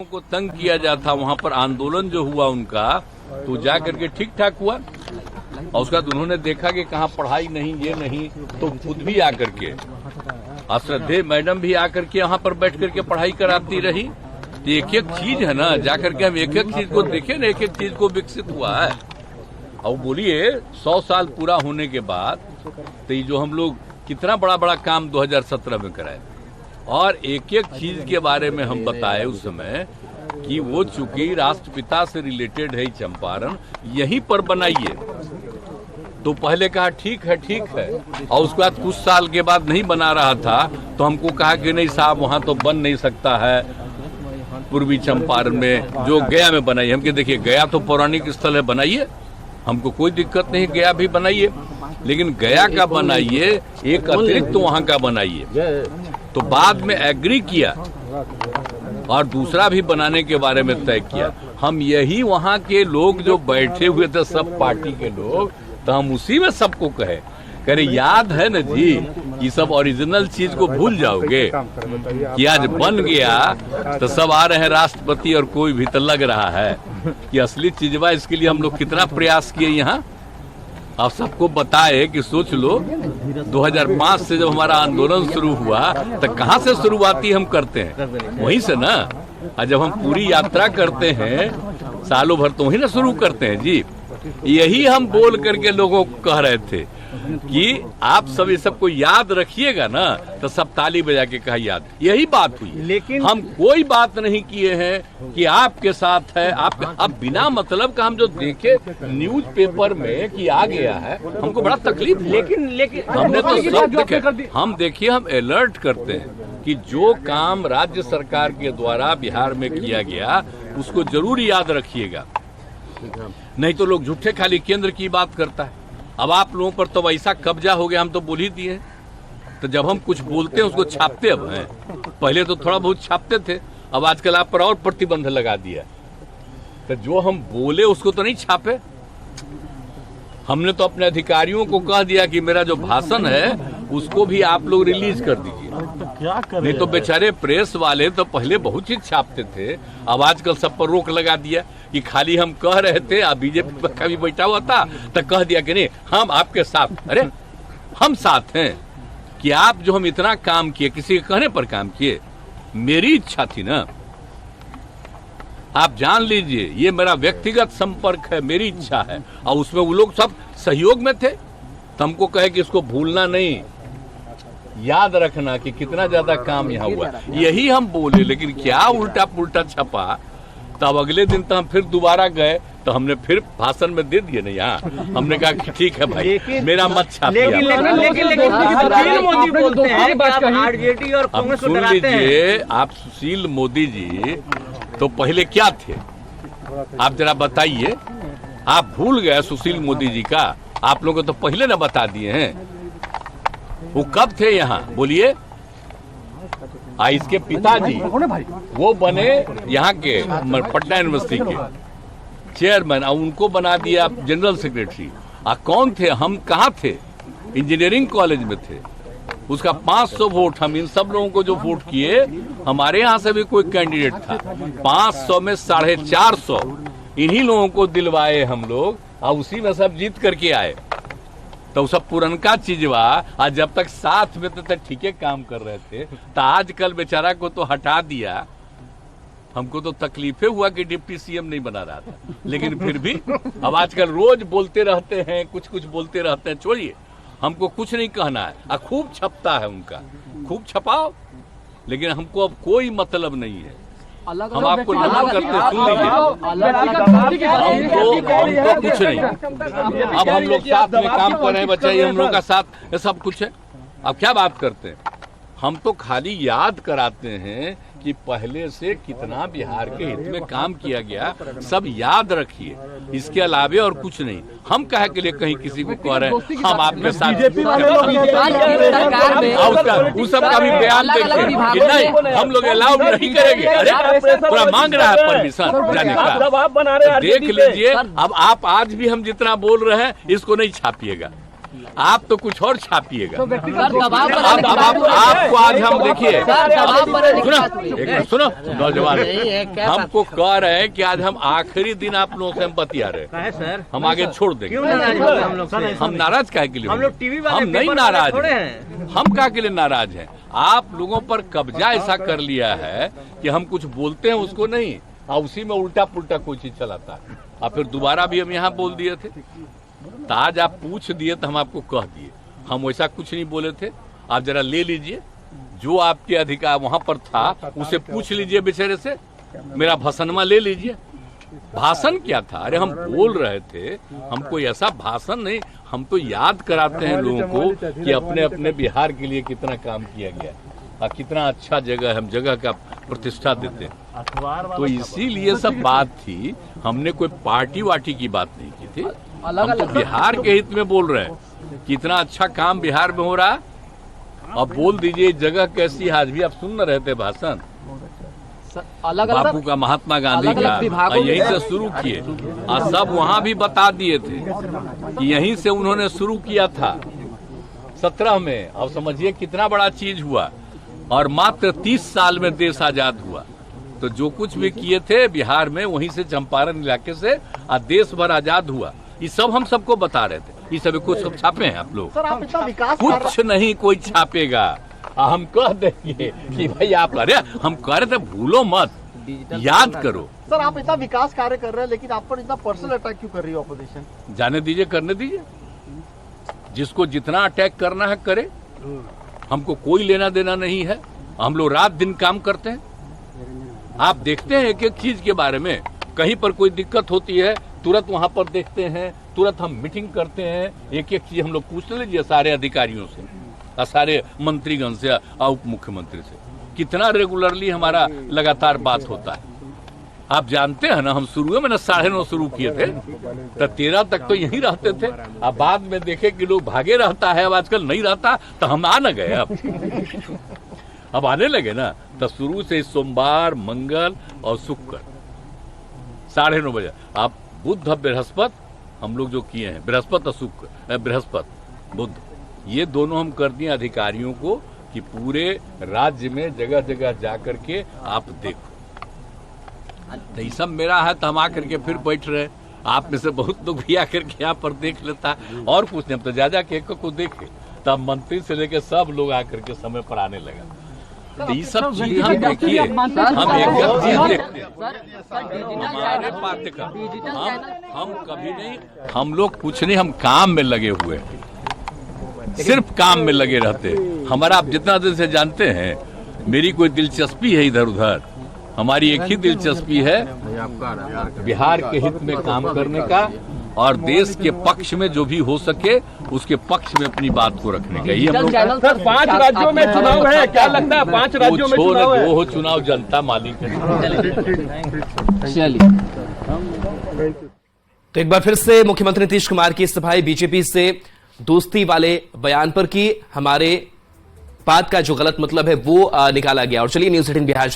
को तंग किया जाता, वहां पर आंदोलन जो हुआ उनका, तो जा करके ठीक ठाक हुआ। और उसके बाद उन्होंने देखा कि कहाँ पढ़ाई नहीं, ये नहीं, तो खुद भी आकर के श्रद्धेय मैडम भी आकर के यहाँ पर बैठ करके पढ़ाई कराती रही। तो एक एक चीज है ना, जाकर के हम एक एक चीज को देखे ना, एक एक चीज को विकसित हुआ है। और बोलिए 100 साल पूरा होने के बाद तो ये जो हम लोग कितना बड़ा बड़ा काम 2017 में कराए, और एक एक चीज के बारे में हम बताए उस समय कि वो चूंकि राष्ट्रपिता से रिलेटेड है चंपारण, यहीं पर बनाइए। तो पहले कहा ठीक है, और उसके बाद कुछ साल के बाद नहीं बना रहा था तो हमको कहा कि नहीं साहब वहां तो बन नहीं सकता है, पूर्वी चंपारण में जो गया में बनाइए। हम देखिए गया तो पौराणिक स्थल है, बनाइए, हमको कोई दिक्कत नहीं, गया भी बनाइए, लेकिन गया का बनाइए, एक अतिरिक्त तो वहां का बनाइए। तो बाद में एग्री किया और दूसरा भी बनाने के बारे में तय किया। हम यही वहां के लोग जो बैठे हुए थे, सब पार्टी के लोग, तो हम उसी में सबको कहे याद है न जी, ये सब ओरिजिनल चीज को भूल जाओगे कि आज बन गया तो सब आ रहे हैं राष्ट्रपति और कोई भी तो लग रहा है कि असली चीजवा। इसके लिए हम लोग कितना प्रयास किए यहाँ, आप सबको बताए कि सोच लो 2005 से जब हमारा आंदोलन शुरू हुआ तो कहाँ से शुरुआती हम करते हैं, वहीं से ना। और जब हम पूरी यात्रा करते हैं सालों भर तो वहीं ना शुरू करते हैं जी। यही हम बोल करके लोगों को कह रहे थे कि आप सब ये सबको याद रखिएगा ना, तो सब ताली बजा के कहा याद। यही बात हुई, लेकिन हम कोई बात नहीं किए हैं कि आपके साथ है। आप अब बिना मतलब का हम जो देखे न्यूज़पेपर में कि आ गया है, हमको बड़ा तकलीफ। लेकिन हमने तो सब देखे। हम देखिए, हम अलर्ट करते हैं कि जो काम राज्य सरकार के द्वारा बिहार में किया गया उसको जरूर याद रखिएगा, नहीं तो लोग झूठे खाली केंद्र की बात करता है। अब आप लोगों पर तो वैसा कब्जा हो गया, हम तो बोल ही दिए। तो जब हम कुछ बोलते हैं उसको छापते अब हैं, पहले तो थोड़ा बहुत छापते थे, अब आजकल आप पर और प्रतिबंध लगा दिया। तो जो हम बोले उसको तो नहीं छापे। हमने तो अपने अधिकारियों को कह दिया कि मेरा जो भाषण है उसको भी आप लोग रिलीज कर दीजिए। नहीं तो बेचारे प्रेस वाले तो पहले बहुत चीज छापते थे, अब आजकल सब पर रोक लगा दिया कि खाली हम कह रहे थे। अब बीजेपी का भी बैठा हुआ था तो कह दिया कि नहीं हम आपके साथ। अरे हम साथ हैं कि आप जो हम इतना काम किए, किसी के कहने पर काम किए, मेरी इच्छा थी ना। आप जान लीजिए ये मेरा व्यक्तिगत संपर्क है, मेरी इच्छा है, और उसमें वो लोग सब सहयोग में थे। तो हमको कहे कि इसको भूलना नहीं, याद रखना कि कितना ज्यादा काम यहाँ हुआ। यही हम बोले, लेकिन क्या उल्टा पुल्टा छपा। तब अगले दिन तो हम फिर दोबारा गए तो हमने फिर भाषण में दे दिए। नहीं यहाँ हमने कहा कि ठीक है भाई, मेरा मत छापिए। अब सुन लीजिए, आप सुशील मोदी जी तो पहले क्या थे आप जरा बताइए। आप भूल गए सुशील मोदी जी का, आप लोगों को तो पहले ना बता दिए हैं। वो कब थे यहाँ बोलिए। इसके पिताजी वो बने यहाँ के पटना यूनिवर्सिटी के चेयरमैन, और उनको बना दिया जनरल सेक्रेटरी। कौन थे, हम कहाँ थे, इंजीनियरिंग कॉलेज में थे। उसका 500 वोट, हम इन सब लोगों को जो वोट किए, हमारे यहाँ से भी कोई कैंडिडेट था, 500 में 450 इन्हीं लोगों को दिलवाए हम लोग, और उसी में सब जीत करके आए। तो सब पुरनका चीजवा, आज जब तक साथ में तो ठीक है काम कर रहे थे, तो आजकल बेचारा को तो हटा दिया। हमको तो तकलीफे हुआ कि डिप्टी सीएम नहीं बना रहा था, लेकिन फिर भी अब आजकल रोज बोलते रहते हैं, कुछ बोलते रहते हैं। छोड़िए, हमको कुछ नहीं कहना है। खूब छपता है उनका, खूब छपाओ, लेकिन हमको अब कोई मतलब नहीं है। हम आपको नमन करते, सुन लीजिए, हमको कुछ नहीं। अब हम लोग साथ में काम कर रहे हैं, बच्चे हम लोग का साथ सब कुछ है। अब क्या बात करते हैं, हम तो खाली याद कराते हैं कि पहले से कितना बिहार के हित में काम किया गया, सब याद रखिए। इसके अलावे और कुछ नहीं। हम कहे के लिए कहीं किसी को कह रहे हैं हम आपके साथ, उस सब का भी बयान देखिए, नहीं हम लोग अलाउड नहीं करेंगे। अरे पूरा मांग रहा है परमिशन जाने का, देख लीजिए। अब आप आज भी हम जितना बोल रहे हैं इसको नहीं छापिएगा, आप तो कुछ और छापिएगा। दबाव आपको आज हम देखिए सुनो नौजवान, नहीं, हमको कह रहे हैं कि आज हम आखिरी दिन आप लोगों से हम बतिया रहे हैं सर, हम आगे छोड़ देंगे। हम नाराज काहे के लिए? हम लोग टीवी वाले, हम नहीं नाराज हैं। हम काहे के लिए नाराज हैं? आप लोगों पर कब्जा ऐसा कर लिया है कि हम कुछ बोलते हैं उसको नहीं, और उसी में उल्टा पुल्टा कोई चीज चलाता है। और फिर दोबारा भी हम यहाँ बोल दिए थे, तो आज आप पूछ दिए तो हम आपको कह दिए, हम वैसा कुछ नहीं बोले थे। आप जरा ले लीजिए जो आपके अधिकार वहां पर था, उसे पूछ लीजिए बेचारे से, मेरा भाषणमा ले लीजिए। भाषण क्या था? अरे हम बोल रहे थे, हम कोई ऐसा भाषण नहीं, हम तो याद कराते हैं लोगों को कि अपने अपने बिहार के लिए कितना काम किया गया और कितना अच्छा जगह है, हम जगह का प्रतिष्ठा देते हैं। तो इसीलिए सब बात थी, हमने कोई पार्टी वार्टी की बात नहीं की थी। हम तो बिहार के हित में बोल रहे हैं कि इतना अच्छा काम बिहार में हो रहा। अब बोल दीजिए जगह कैसी है। आज भी आप सुन रहे थे भाषण बापू का, महात्मा गांधी का, यहीं से शुरू किए और सब वहां भी बता दिए थे कि यहीं से उन्होंने शुरू किया था 17 में। अब समझिए कितना बड़ा चीज हुआ, और मात्र 30 साल में देश आजाद हुआ। तो जो कुछ भी किए थे बिहार में, वहीं से चंपारण इलाके से और देश भर आजाद हुआ। ये सब हम सबको बता रहे थे। ये सब कुछ सब छापे हैं आप लोग? सर आप इतना विकास कुछ नहीं कोई छापेगा। हम कह देंगे कि भाई आप, अरे हम कह रहे थे भूलो मत, याद करो। सर आप इतना विकास कार्य कर रहे हैं, लेकिन आप पर इतना पर्सनल अटैक क्यों कर रही है ऑपोजिशन? जाने दीजिए, करने दीजिए, जिसको जितना अटैक करना है करे। हमको कोई लेना देना नहीं है। हम लोग रात दिन काम करते हैं। आप देखते हैं एक एक चीज के बारे में, कहीं पर कोई दिक्कत होती है तुरंत वहां पर देखते हैं, तुरंत हम मीटिंग करते हैं। एक एक चीज हम लोग पूछ लीजिए सारे अधिकारियों से और सारे मंत्रीगण से और उप मुख्यमंत्री से, कितना रेगुलरली हमारा लगातार बात होता है। आप जानते हैं ना, हम शुरू में 9:30 शुरू किए थे, तो 13 तक तो यहीं रहते थे। अब बाद में देखे कि लोग भागे रहता है, अब आजकल नहीं रहता, तो हम आ न गए। अब आने लगे ना, तो शुरू से सोमवार, मंगल और शुक्र 9:30 बजे। आप बुध बृहस्पति हम लोग जो किए हैं, बृहस्पति और शुक्र, बृहस्पति बुध, ये दोनों हम कर दिए अधिकारियों को कि पूरे राज्य में जगह जगह जाकर के आप देखो। तो ये सब मेरा है, तो हम आकर के फिर बैठ रहे। आप में से बहुत लोग भी आकर के यहाँ पर देख लेता और कुछ नहीं। हम तो जा के एक को देखे, तब मंत्री से लेके सब लोग आकर के समय पर आने लगा। तो ये सब चीज हम देखिए, हम एक चीज देखते हैं, हमारे पार्टी का हम कभी नहीं, हम लोग कुछ नहीं, हम काम में लगे हुए हैं, सिर्फ काम में लगे रहते हैं। हमारा आप जितना दिन से जानते हैं, मेरी कोई दिलचस्पी है इधर उधर, हमारी एक ही दिलचस्पी है बिहार के हित में काम करने का, और देश के पक्ष में जो भी हो सके उसके पक्ष में अपनी बात को रखने का। ये हम लोग 5 राज्यों में चुनाव है, क्या लगता है 5 राज्यों में चुनाव है? वो चुनाव जनता मालिक है। तो एक बार फिर से मुख्यमंत्री नीतीश कुमार की सफाई बीजेपी से दोस्ती वाले बयान पर की, हमारे बात का जो गलत मतलब है वो निकाला गया। और चलिए न्यूज़ 18 बिहार